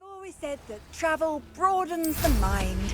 Always said that travel broadens the mind.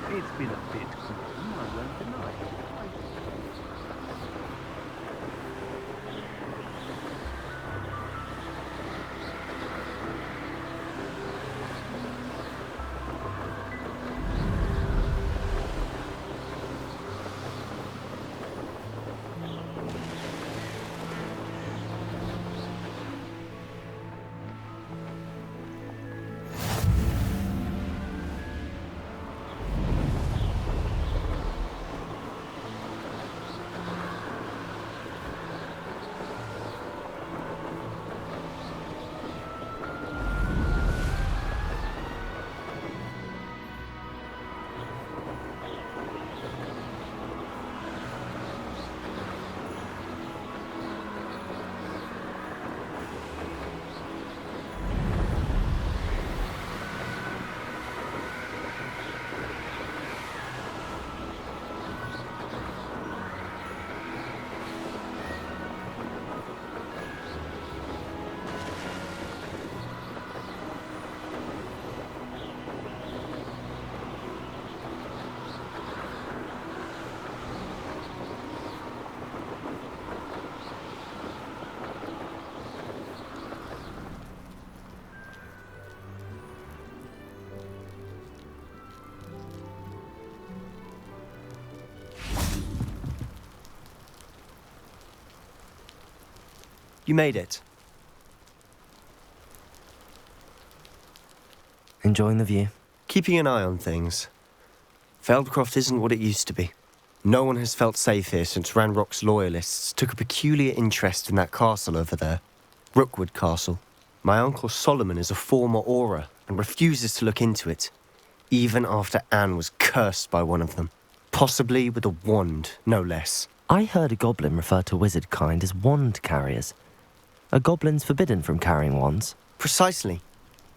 It's been a bit grim, I won't deny. You made it. Enjoying the view? Keeping an eye on things. Feldcroft isn't what it used to be. No one has felt safe here since Ranrock's loyalists took a peculiar interest in that castle over there. Rookwood Castle. My uncle Solomon is a former Auror and refuses to look into it, even after Anne was cursed by one of them. Possibly with a wand, no less. I heard a goblin refer to wizard kind as wand carriers. Are goblins forbidden from carrying wands? Precisely.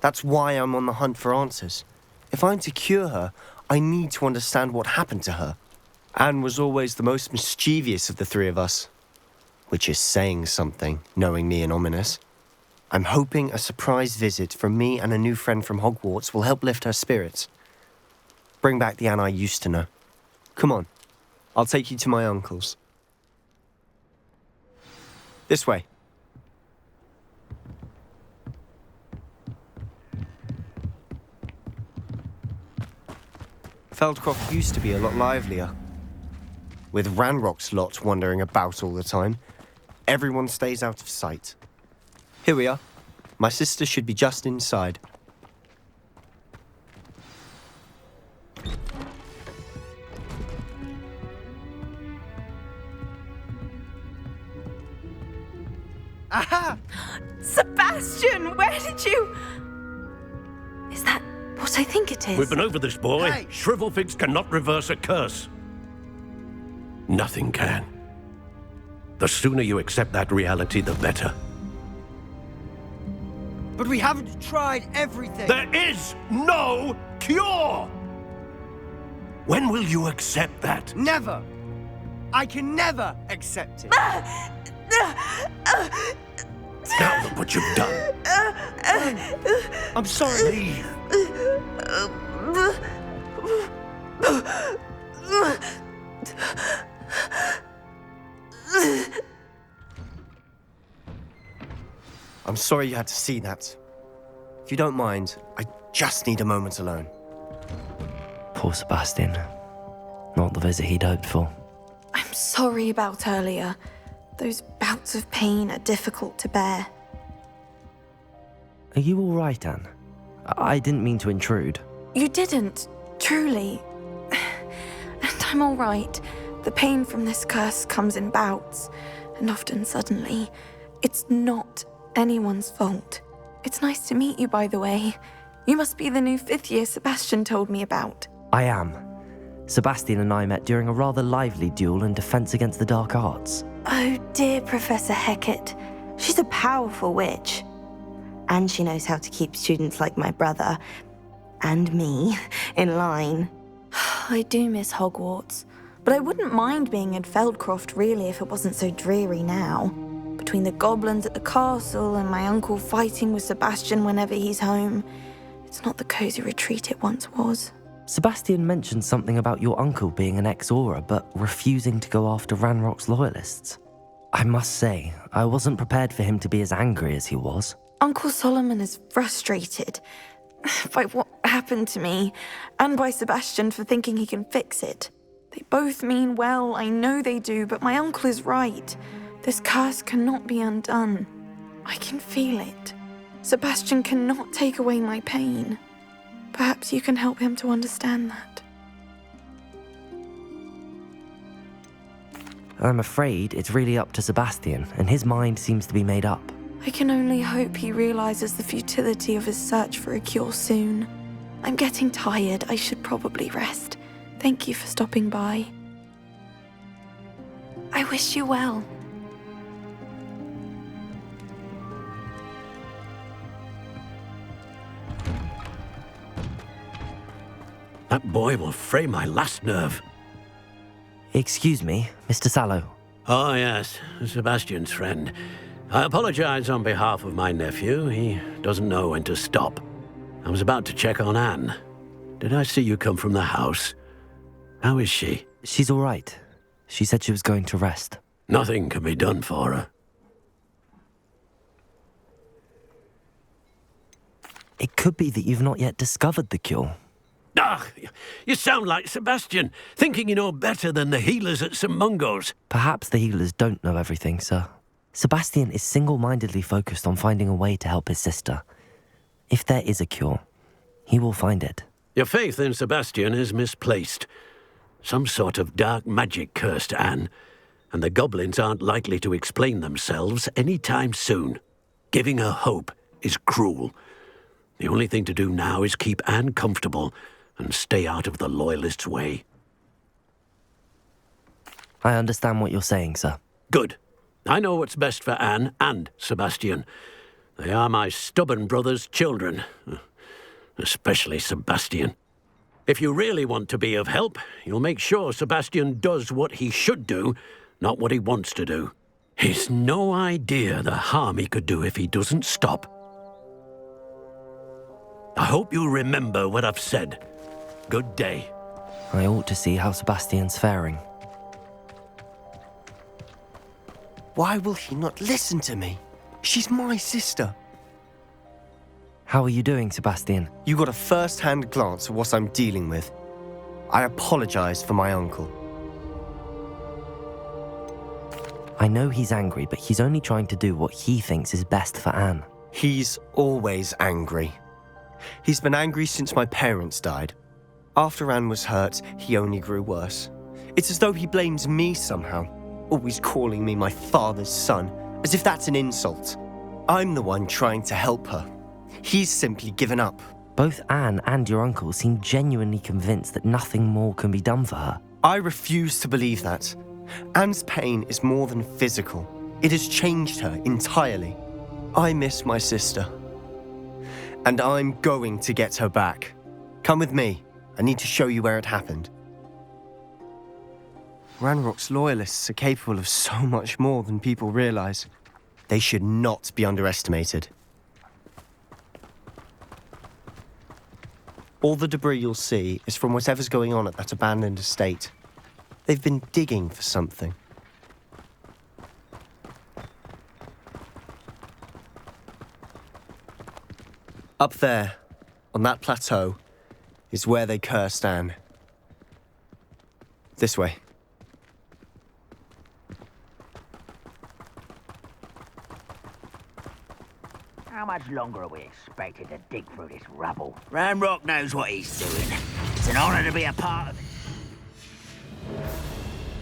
That's why I'm on the hunt for answers. If I'm to cure her, I need to understand what happened to her. Anne was always the most mischievous of the three of us. Which is saying something, knowing me and Ominous. I'm hoping a surprise visit from me and a new friend from Hogwarts will help lift her spirits. Bring back the Anne I used to know. Come on, I'll take you to my uncle's. This way. Feldcroft used to be a lot livelier. With Ranrock's lot wandering about all the time, everyone stays out of sight. Here we are. My sister should be just inside. Aha! Sebastian, where did you... Is that what I think it is? We've been over this, boy. Hey! Shrivelfigs cannot reverse a curse. Nothing can. The sooner you accept that reality, the better. But we haven't tried everything. There is no cure! When will you accept that? Never. I can never accept it. Now look what you've done. I'm sorry. Leave. I'm sorry you had to see that. If you don't mind, I just need a moment alone. Poor Sebastian. Not the visit he'd hoped for. I'm sorry about earlier. Those bouts of pain are difficult to bear. Are you all right, Anne? I didn't mean to intrude. You didn't, truly. And I'm all right. The pain from this curse comes in bouts, and often suddenly. It's not anyone's fault. It's nice to meet you, by the way. You must be the new 5th year Sebastian told me about. I am. Sebastian and I met during a rather lively duel in Defense Against the Dark Arts. Oh, dear Professor Hecat. She's a powerful witch. And she knows how to keep students like my brother, and me, in line. I do miss Hogwarts, but I wouldn't mind being in Feldcroft, really, if it wasn't so dreary now. Between the goblins at the castle and my uncle fighting with Sebastian whenever he's home, it's not the cosy retreat it once was. Sebastian mentioned something about your uncle being an ex-Auror, but refusing to go after Ranrock's loyalists. I must say, I wasn't prepared for him to be as angry as he was. Uncle Solomon is frustrated by what happened to me, and by Sebastian for thinking he can fix it. They both mean well, I know they do, but my uncle is right. This curse cannot be undone. I can feel it. Sebastian cannot take away my pain. Perhaps you can help him to understand that. I'm afraid it's really up to Sebastian, and his mind seems to be made up. I can only hope he realizes the futility of his search for a cure soon. I'm getting tired. I should probably rest. Thank you for stopping by. I wish you well. That boy will fray my last nerve. Excuse me, Mr. Sallow. Oh, yes, Sebastian's friend. I apologize on behalf of my nephew. He doesn't know when to stop. I was about to check on Anne. Did I see you come from the house? How is she? She's all right. She said she was going to rest. Nothing can be done for her. It could be that you've not yet discovered the cure. Ah, you sound like Sebastian, thinking you know better than the healers at St. Mungo's. Perhaps the healers don't know everything, sir. Sebastian is single-mindedly focused on finding a way to help his sister. If there is a cure, he will find it. Your faith in Sebastian is misplaced. Some sort of dark magic cursed Anne, and the goblins aren't likely to explain themselves any time soon. Giving her hope is cruel. The only thing to do now is keep Anne comfortable and stay out of the Loyalists' way. I understand what you're saying, sir. Good. I know what's best for Anne and Sebastian. They are my stubborn brother's children. Especially Sebastian. If you really want to be of help, you'll make sure Sebastian does what he should do, not what he wants to do. He's no idea the harm he could do if he doesn't stop. I hope you remember what I've said. Good day. I ought to see how Sebastian's faring. Why will he not listen to me? She's my sister. How are you doing, Sebastian? You got a first-hand glance at what I'm dealing with. I apologize for my uncle. I know he's angry, but he's only trying to do what he thinks is best for Anne. He's always angry. He's been angry since my parents died. After Anne was hurt, he only grew worse. It's as though he blames me somehow, always calling me my father's son, as if that's an insult. I'm the one trying to help her. He's simply given up. Both Anne and your uncle seem genuinely convinced that nothing more can be done for her. I refuse to believe that. Anne's pain is more than physical. It has changed her entirely. I miss my sister. And I'm going to get her back. Come with me. I need to show you where it happened. Ranrock's loyalists are capable of so much more than people realize. They should not be underestimated. All the debris you'll see is from whatever's going on at that abandoned estate. They've been digging for something. Up there, on that plateau, is where they cursed Anne. This way. How much longer are we expected to dig through this rubble? Ranrock knows what he's doing. It's an honor to be a part of it.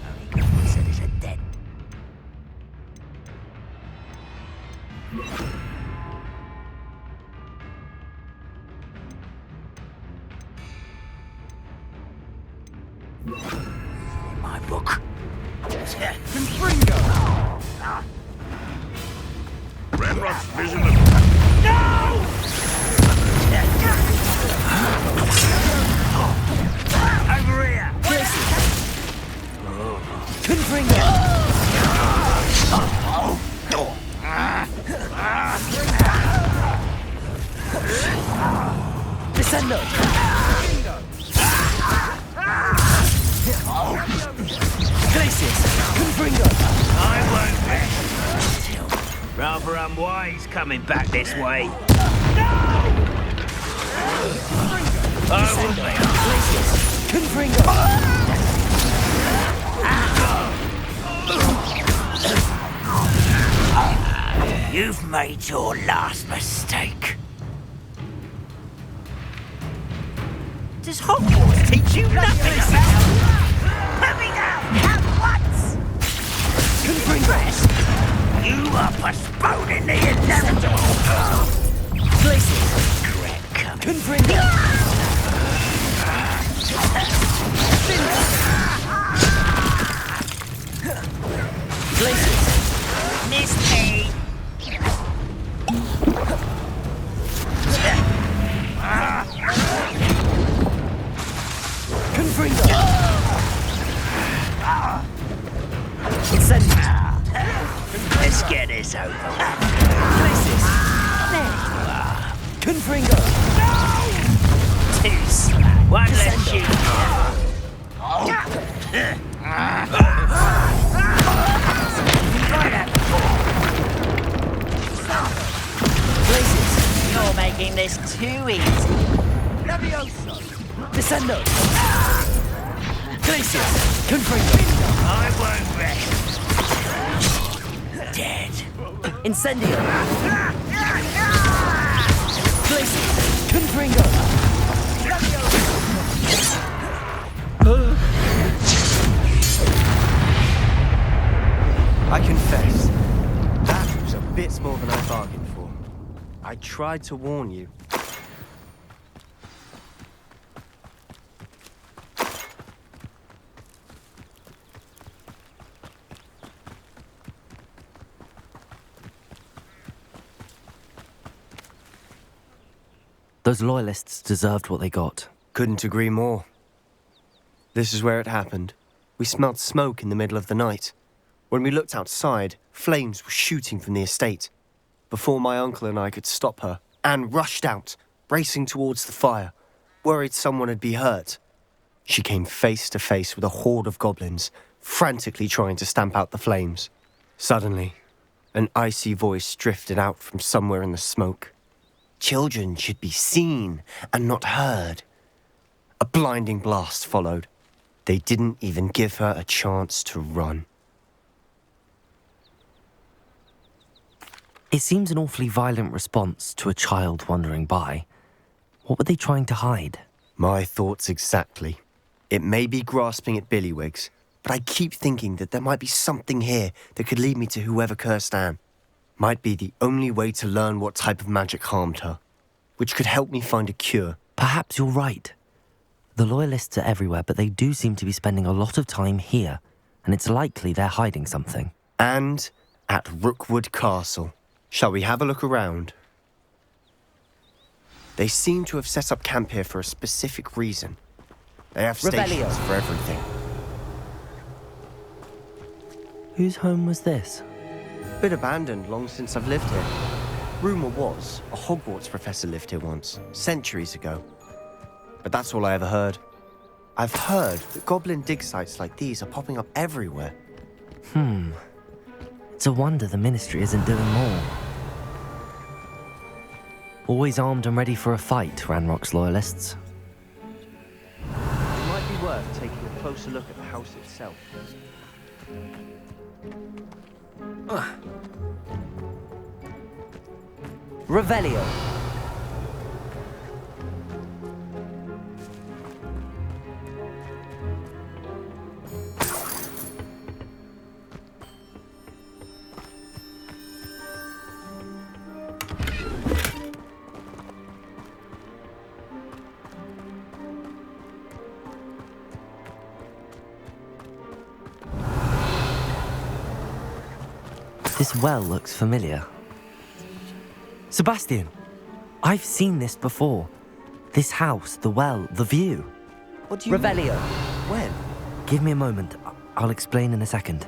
Only God said it's a dead. In my book. Confringo! Ranrock's vision of... No! Over here! Descendo! Glacius! Confringo! I won't rest. Rather unwise coming back this way. I will be. Glacius! Confringo! You've made your last mistake. Does Hogwarts teach you nothing about... Put me down at once! Confringo! You are postponing the inevitable. Glacius! Correct coming. Confringo! Glacius! Miss me. Confringo! Incendio! Let's get this over. Glacius! Confringo! Two slack. One less shoot. Glacius! You're making this too easy. Descendo! Glacius! Confringo! I won't rest. Dead. Incendio! Glacius! Confringo! I confess, that was a bit more than I bargained for. I tried to warn you. Those loyalists deserved what they got. Couldn't agree more. This is where it happened. We smelled smoke in the middle of the night. When we looked outside, flames were shooting from the estate. Before my uncle and I could stop her, Anne rushed out, racing towards the fire, worried someone had been hurt. She came face to face with a horde of goblins, frantically trying to stamp out the flames. Suddenly, an icy voice drifted out from somewhere in the smoke. Children should be seen and not heard. A blinding blast followed. They didn't even give her a chance to run. It seems an awfully violent response to a child wandering by. What were they trying to hide? My thoughts exactly. It may be grasping at Billywigs, but I keep thinking that there might be something here that could lead me to whoever cursed Anne. Might be the only way to learn what type of magic harmed her, which could help me find a cure. Perhaps you're right. The loyalists are everywhere, but they do seem to be spending a lot of time here, and it's likely they're hiding something. And at Rookwood Castle. Shall we have a look around? They seem to have set up camp here for a specific reason. They have stations Revelio. for everything. Whose home was this? Been abandoned long since I've lived here. Rumour was, a Hogwarts professor lived here once, centuries ago. But that's all I ever heard. I've heard that goblin dig sites like these are popping up everywhere. It's a wonder the Ministry isn't doing more. Always armed and ready for a fight, Ranrock's loyalists. It might be worth taking a closer look at the house itself. Revelio. This well looks familiar. Sebastian, I've seen this before. This house, the well, the view. What do you Revelio. When? Give me a moment. I'll explain in a second.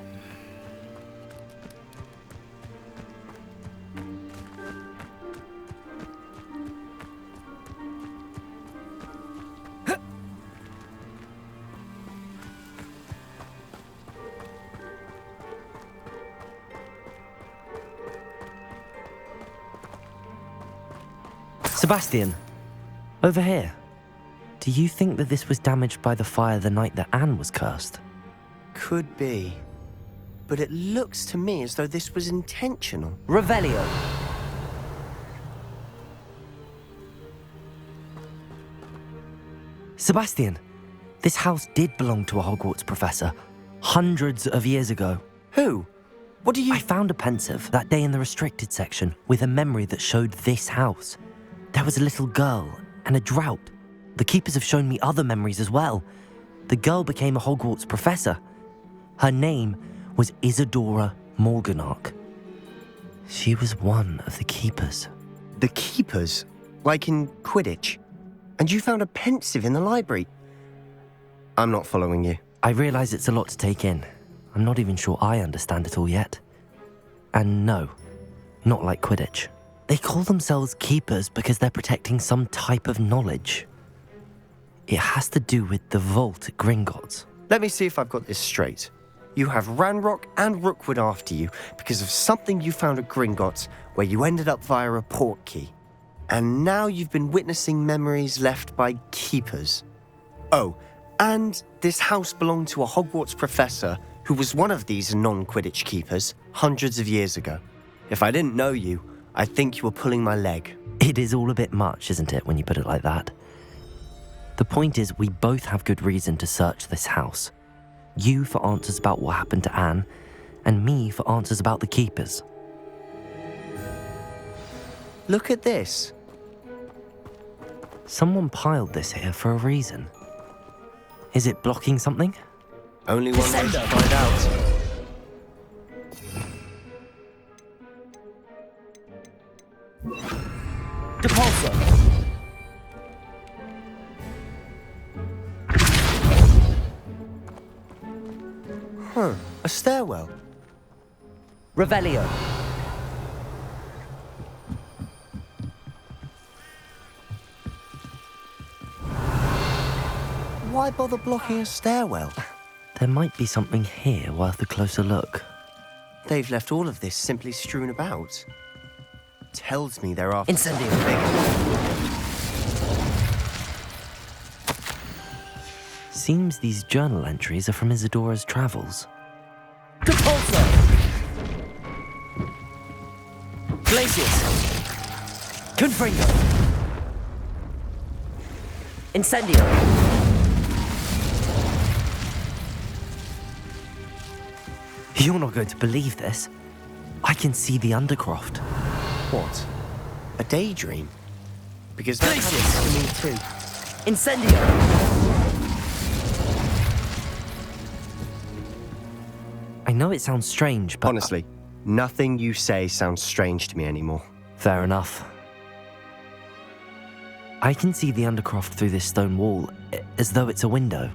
Sebastian, over here. Do you think that this was damaged by the fire the night that Anne was cursed? Could be. But it looks to me as though this was intentional. Revelio. Sebastian, this house did belong to a Hogwarts professor hundreds of years ago. Who? What do you... I found a pensive that day in the restricted section with a memory that showed this house. There was a little girl and a drought. The keepers have shown me other memories as well. The girl became a Hogwarts professor. Her name was Isadora Morganach. She was one of the keepers. The keepers? Like in Quidditch? And you found a pensive in the library? I'm not following you. I realise it's a lot to take in. I'm not even sure I understand it all yet. And no, not like Quidditch. They call themselves keepers because they're protecting some type of knowledge. It has to do with the vault at Gringotts. Let me see if I've got this straight. You have Ranrock and Rookwood after you because of something you found at Gringotts where you ended up via a port key. And now you've been witnessing memories left by keepers. Oh, and this house belonged to a Hogwarts professor who was one of these non-Quidditch keepers hundreds of years ago. If I didn't know you, I think you were pulling my leg. It is all a bit much, isn't it, when you put it like that? The point is, we both have good reason to search this house. You for answers about what happened to Anne, and me for answers about the keepers. Look at this. Someone piled this here for a reason. Is it blocking something? Only one way to find out. Depulso! Huh, a stairwell. Revelio. Why bother blocking a stairwell? There might be something here worth a closer look. They've left all of this simply strewn about. Tells me they're after Incendio. something bigger. Seems these journal entries are from Isadora's travels. Depulso! Glacius! Confringo! Incendio! You're not going to believe this. I can see the Undercroft. What? A daydream? Because that happens to me too. Incendio! I know it sounds strange, but... Honestly, nothing you say sounds strange to me anymore. Fair enough. I can see the Undercroft through this stone wall, as though it's a window.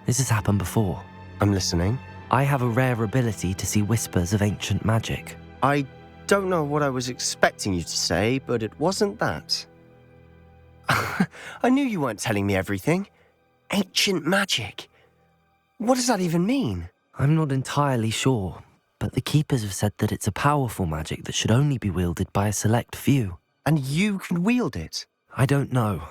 This has happened before. I'm listening. I have a rare ability to see whispers of ancient magic. I don't know what I was expecting you to say, but it wasn't that. I knew you weren't telling me everything. Ancient magic. What does that even mean? I'm not entirely sure, but the Keepers have said that it's a powerful magic that should only be wielded by a select few. And you can wield it? I don't know,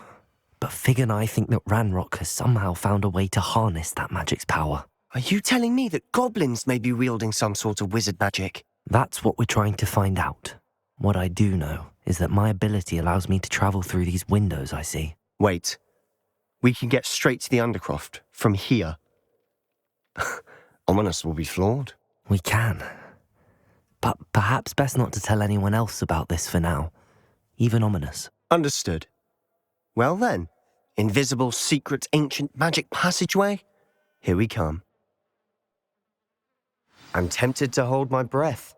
but Fig and I think that Ranrock has somehow found a way to harness that magic's power. Are you telling me that goblins may be wielding some sort of wizard magic? That's what we're trying to find out. What I do know is that my ability allows me to travel through these windows I see. Wait. We can get straight to the Undercroft from here. Ominous will be floored. We can. But perhaps best not to tell anyone else about this for now. Even Ominous. Understood. Well then, invisible, secret, ancient magic passageway? Here we come. I'm tempted to hold my breath.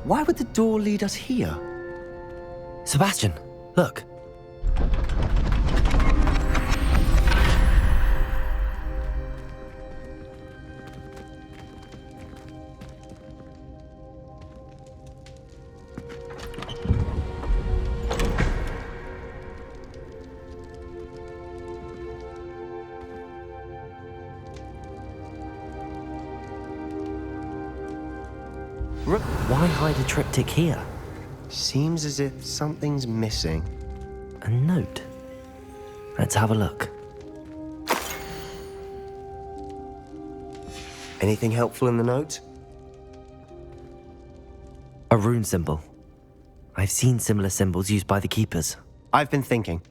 Why would the door lead us here? Sebastian, look. Why hide a triptych here? Seems as if something's missing. A note. Let's have a look. Anything helpful in the note? A rune symbol. I've seen similar symbols used by the keepers. I've been thinking.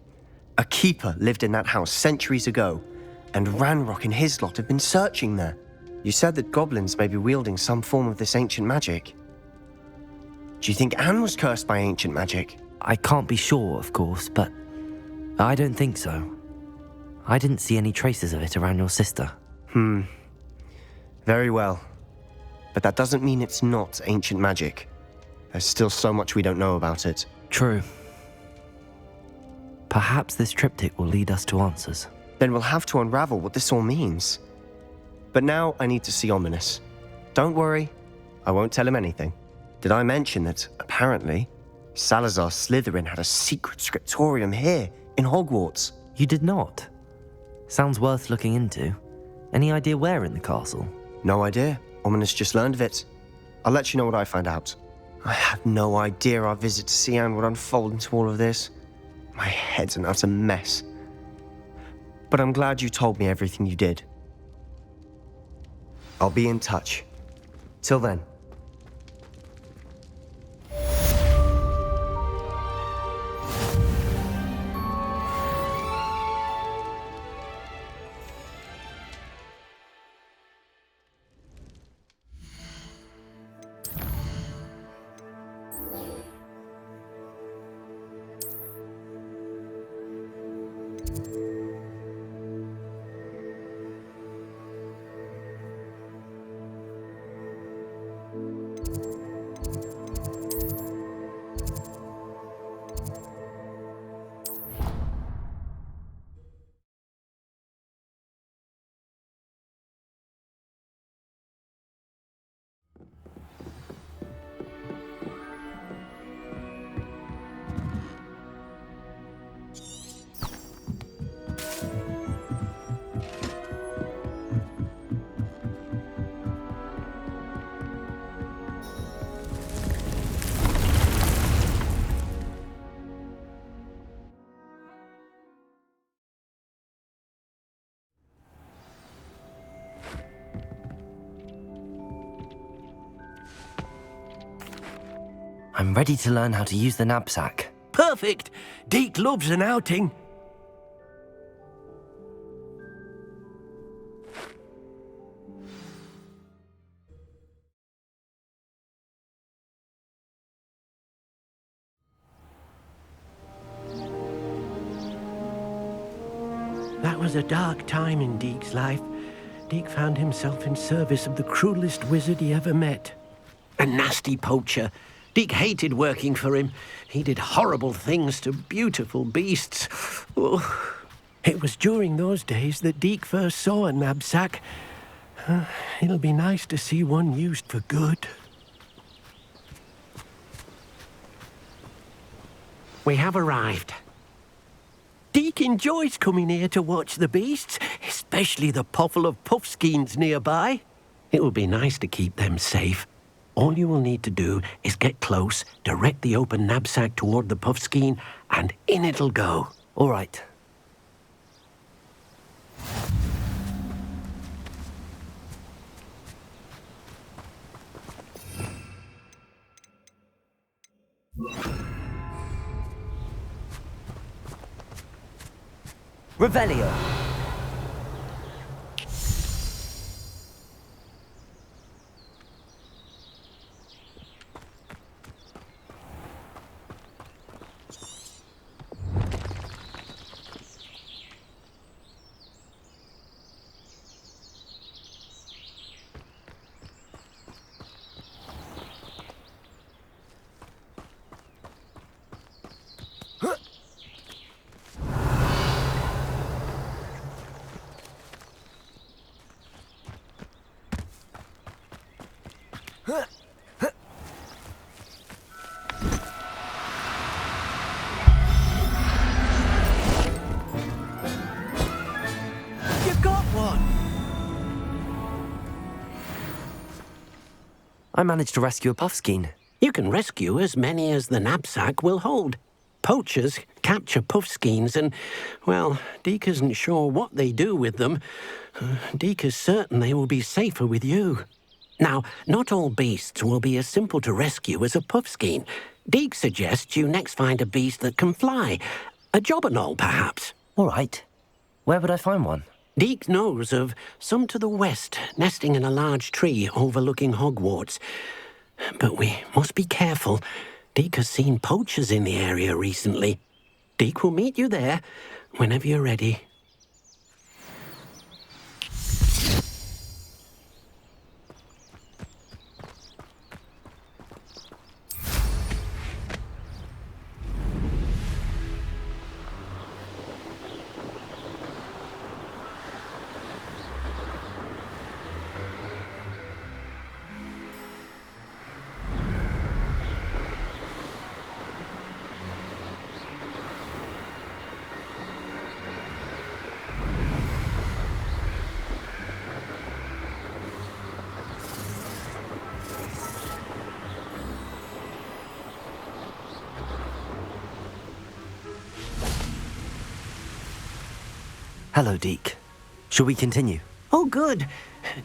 A keeper lived in that house centuries ago, and Ranrock and his lot have been searching there. You said that goblins may be wielding some form of this ancient magic. Do you think Anne was cursed by ancient magic? I can't be sure, of course, but I don't think so. I didn't see any traces of it around your sister. Very well. But that doesn't mean it's not ancient magic. There's still so much we don't know about it. True. Perhaps this triptych will lead us to answers. Then we'll have to unravel what this all means. But now I need to see Ominous. Don't worry, I won't tell him anything. Did I mention that, apparently, Salazar Slytherin had a secret scriptorium here, in Hogwarts? You did not? Sounds worth looking into. Any idea where in the castle? No idea. Ominous just learned of it. I'll let you know what I find out. I had no idea our visit to see Anne would unfold into all of this. My head's an utter mess. But I'm glad you told me everything you did. I'll be in touch. Till then. I'm ready to learn how to use the knapsack. Perfect! Deke loves an outing. That was a dark time in Deke's life. Deke found himself in service of the cruelest wizard he ever met. A nasty poacher. Deke hated working for him. He did horrible things to beautiful beasts. Oh. It was during those days that Deke first saw a knapsack. It'll be nice to see one used for good. we have arrived. Deke enjoys coming here to watch the beasts, especially the potful of puffskeins nearby. It would be nice to keep them safe. All you will need to do is get close, direct the open knapsack toward the puffskein, and in it'll go. All right. Revelio. You've got one! I managed to rescue a puffskein. You can rescue as many as the knapsack will hold. Poachers capture puffskeins and, well, Deke isn't sure what they do with them. Deke is certain they will be safer with you. Now, not all beasts will be as simple to rescue as a puffskein. Deke suggests you next find a beast that can fly. A jobberknoll, perhaps. All right. Where would I find one? Deke knows of some to the west, nesting in a large tree overlooking Hogwarts. But we must be careful. Deke has seen poachers in the area recently. Deke will meet you there whenever you're ready. Hello, Deke. Shall we continue? Oh, good.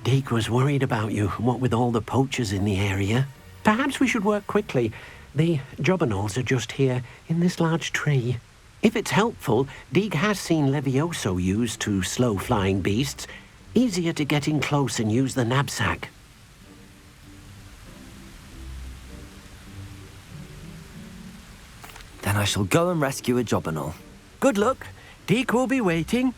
Deke was worried about you, what with all the poachers in the area. Perhaps we should work quickly. The jobberknolls are just here, in this large tree. If it's helpful, Deke has seen Levioso used to slow flying beasts. Easier to get in close and use the knapsack. Then I shall go and rescue a jobberknoll. Good luck. Deke will be waiting.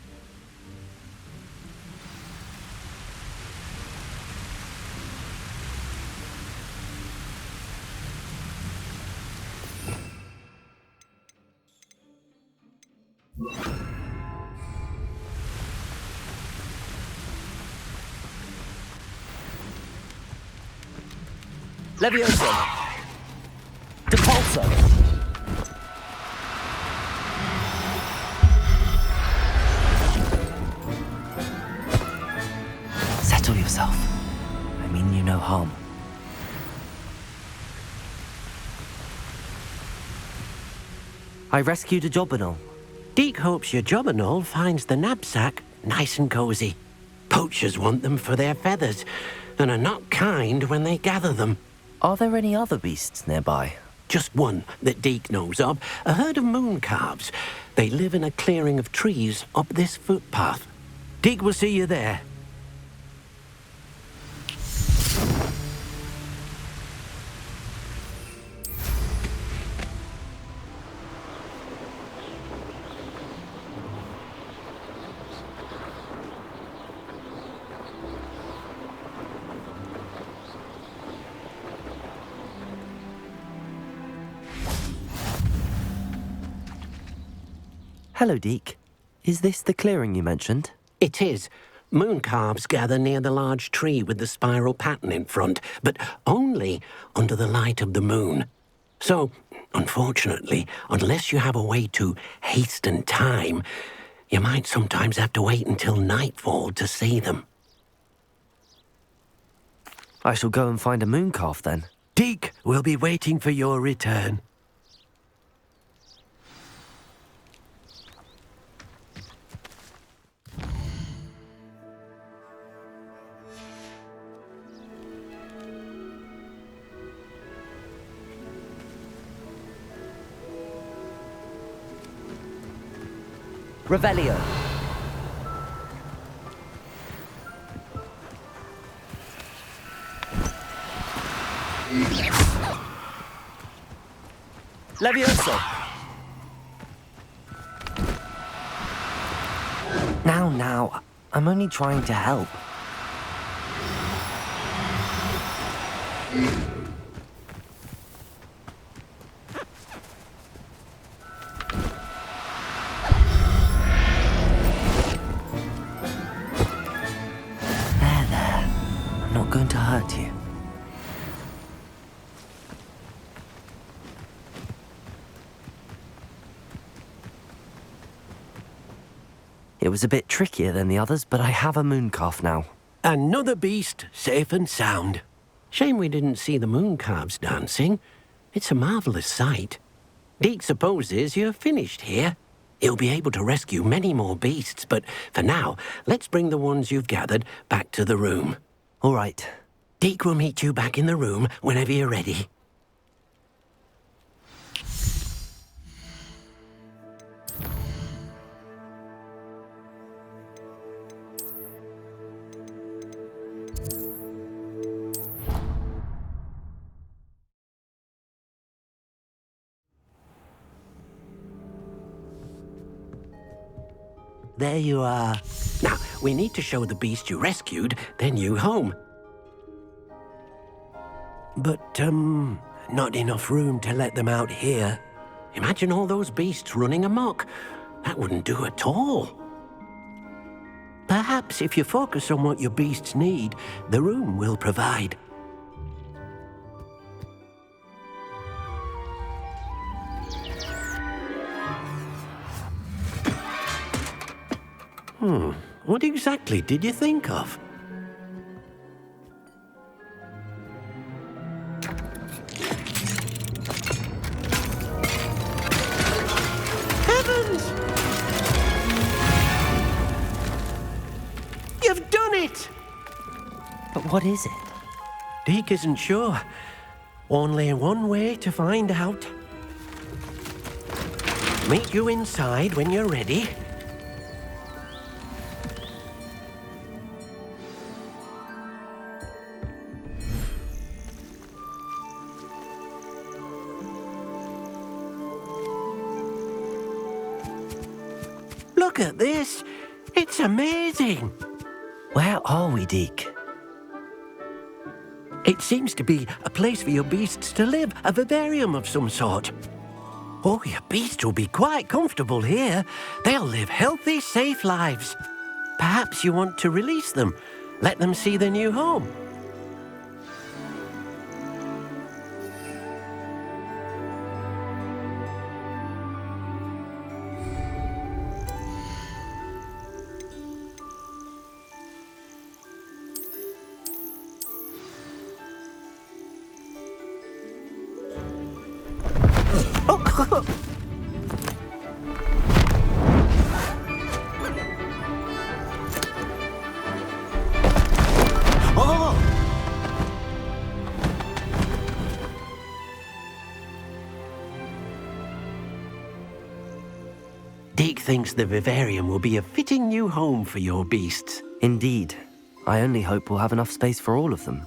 Levioso! Depulso! Settle yourself. I mean you no harm. I rescued a jobberknoll. Deke hopes your jobberknoll finds the knapsack nice and cozy. Poachers want them for their feathers, and are not kind when they gather them. Are there any other beasts nearby? Just one that Deke knows of, a herd of moon calves. They live in a clearing of trees up this footpath. Deke will see you there. Hello, Deke. Is this the clearing you mentioned? It is. Moon calves gather near the large tree with the spiral pattern in front, but only under the light of the moon. So, Unfortunately, unless you have a way to hasten time, you might sometimes have to wait until nightfall to see them. I shall go and find a moon calf then. Deke will be waiting for your return. Revelio. Levioso. Now, I'm only trying to help. There. I'm not going to hurt you. It was a bit trickier than the others, but I have a moon calf now. Another beast, safe and sound. Shame we didn't see the moon calves dancing. It's a marvellous sight. Deke supposes you're finished here. He'll be able to rescue many more beasts, but for now, let's bring the ones you've gathered back to the room. All right. Deke will meet you back in the room whenever you're ready. There you are. Now, we need to show the beast you rescued their new home. But, not enough room to let them out here. Imagine all those beasts running amok. That wouldn't do at all. Perhaps if you focus on what your beasts need, the room will provide. What exactly did you think of? Heavens! You've done it! But what is it? Deke isn't sure. Only one way to find out. Meet you inside when you're ready. Look at this. It's amazing. Where are we, Deke? It seems to be a place for your beasts to live, a vivarium of some sort. Oh, your beasts will be quite comfortable here. They'll live healthy, safe lives. Perhaps you want to release them, let them see their new home. Deke thinks the vivarium will be a fitting new home for your beasts. Indeed. I only hope we'll have enough space for all of them.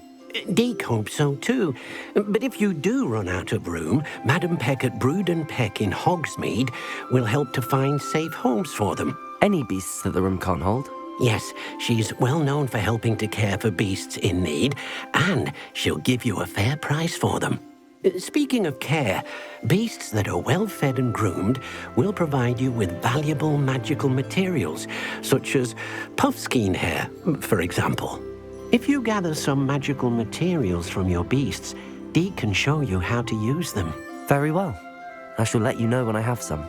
Deke hopes so too. But if you do run out of room, Madam Peck at Brood and Peck in Hogsmeade will help to find safe homes for them. Any beasts that the room can't hold? Yes, she's well known for helping to care for beasts in need, and she'll give you a fair price for them. Speaking of care, beasts that are well fed and groomed will provide you with valuable magical materials, such as puffskein hair, for example. If you gather some magical materials from your beasts, Deke can show you how to use them. Very well. I shall let you know when I have some.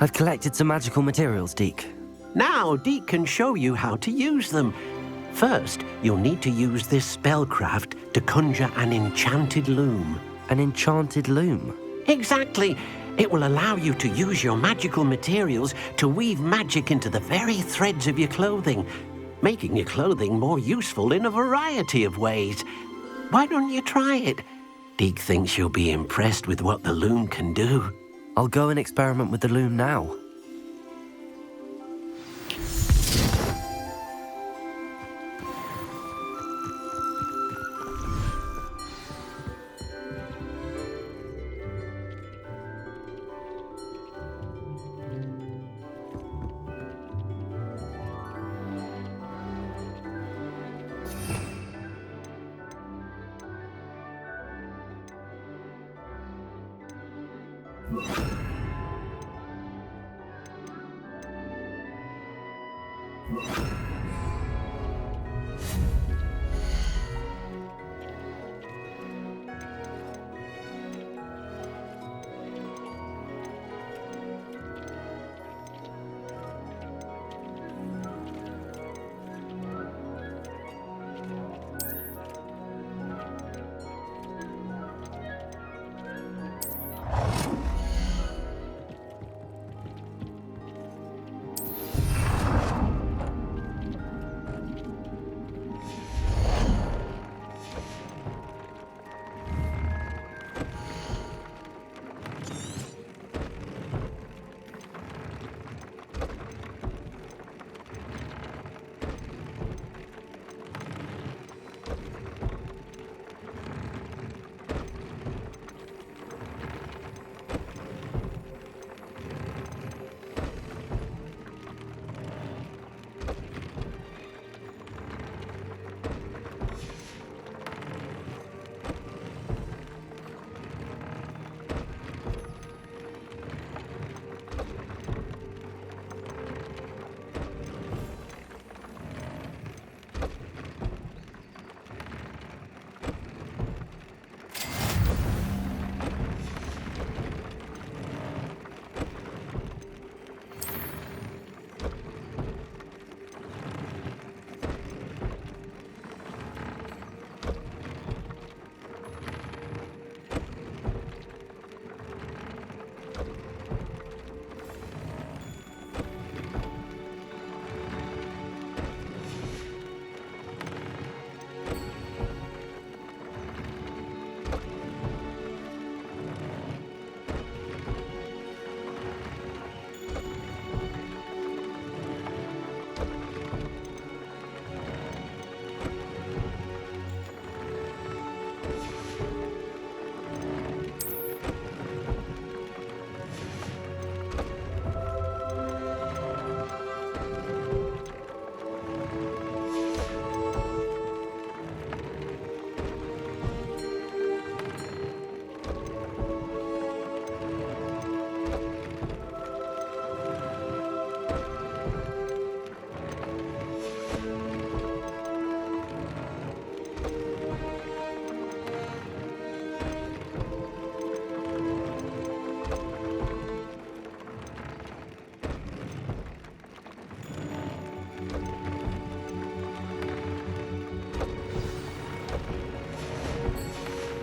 I've collected some magical materials, Deke. Now, Deke can show you how to use them. First, you'll need to use this spellcraft to conjure an enchanted loom. An enchanted loom? Exactly. It will allow you to use your magical materials to weave magic into the very threads of your clothing, making your clothing more useful in a variety of ways. Why don't you try it? Deke thinks you'll be impressed with what the loom can do. I'll go and experiment with the loom now.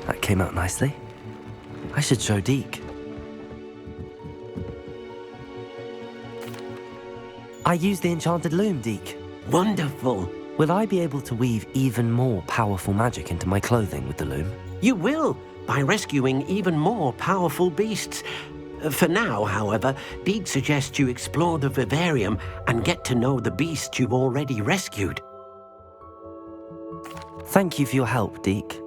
That came out nicely. I should show Deke. I used the enchanted loom, Deke. Wonderful. Will I be able to weave even more powerful magic into my clothing with the loom? You will, by rescuing even more powerful beasts. For now, however, Deke suggests you explore the vivarium and get to know the beasts you've already rescued. Thank you for your help, Deke.